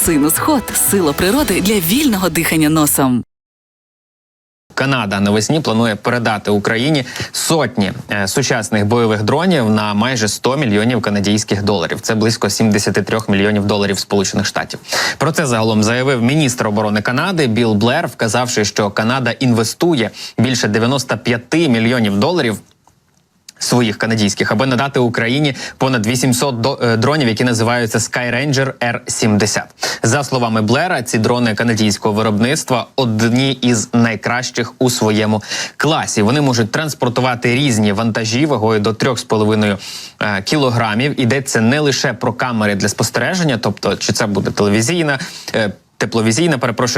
Синус-ход – сила природи для вільного дихання носом. Канада навесні планує передати Україні сотні сучасних бойових дронів на майже 100 мільйонів канадських доларів. Це близько 73 мільйонів доларів Сполучених Штатів. Про це загалом заявив міністр оборони Канади Білл Блер, вказавши, що Канада інвестує більше 95 мільйонів доларів своїх канадських, аби надати Україні понад 800 дронів, які називаються Skyranger R-70. За словами Блера, ці дрони канадського виробництва одні із найкращих у своєму класі. Вони можуть транспортувати різні вантажі вагою до 3,5 кілограмів. Йдеться не лише про камери для спостереження, тобто чи це буде тепловізійна,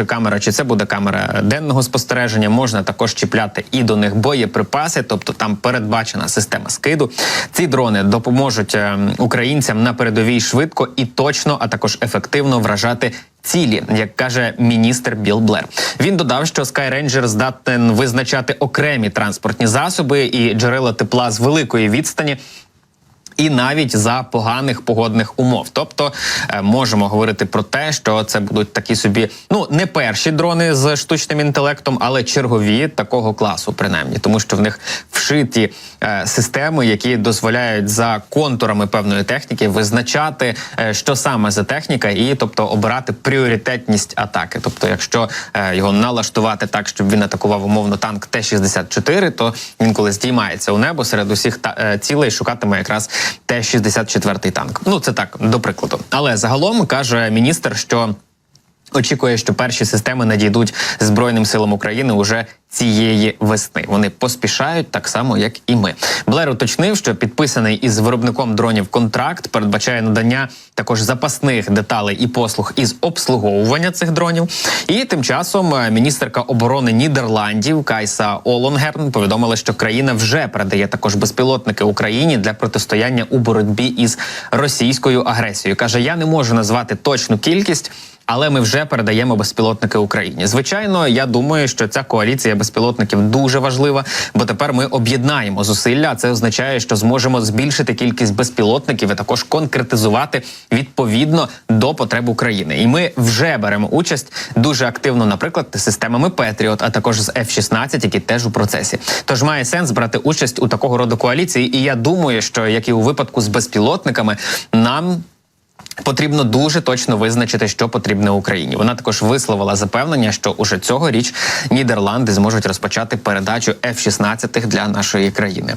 камера, чи це буде камера денного спостереження, можна також чіпляти і до них боєприпаси, тобто там передбачена система скиду. Ці дрони допоможуть українцям на передовій швидко і точно, а також ефективно вражати цілі, як каже міністр Білл Блер. Він додав, що Skyranger здатен визначати окремі транспортні засоби і джерела тепла з великої відстані, і навіть за поганих погодних умов. Тобто можемо говорити про те, що це будуть такі собі, не перші дрони з штучним інтелектом, але чергові такого класу, принаймні. Тому що в них вшиті системи, які дозволяють за контурами певної техніки визначати, що саме за техніка, і тобто обирати пріоритетність атаки. Тобто, якщо його налаштувати так, щоб він атакував умовно танк Т-64, то він, коли здіймається у небо, серед усіх цілей шукатиме якраз Т-64 танк. Це так, до прикладу. Але загалом, каже міністр, що очікує, що перші системи надійдуть Збройним силам України уже цієї весни. Вони поспішають так само, як і ми. Блер уточнив, що підписаний із виробником дронів контракт передбачає надання також запасних деталей і послуг із обслуговування цих дронів. І тим часом міністерка оборони Нідерландів Кайса Олонгерн повідомила, що країна вже передає також безпілотники Україні для протистояння у боротьбі із російською агресією. Каже, я не можу назвати точну кількість, але ми вже передаємо безпілотники Україні. Звичайно, я думаю, що ця коаліція безпілотників дуже важлива, бо тепер ми об'єднаємо зусилля, а це означає, що зможемо збільшити кількість безпілотників і також конкретизувати відповідно до потреб України. І ми вже беремо участь дуже активно, наприклад, системами Петріот, а також з F-16, які теж у процесі. Тож має сенс брати участь у такого роду коаліції, і я думаю, що, як і у випадку з безпілотниками, нам потрібно дуже точно визначити, що потрібно Україні. Вона також висловила запевнення, що уже цьогоріч Нідерланди зможуть розпочати передачу F-16 для нашої країни.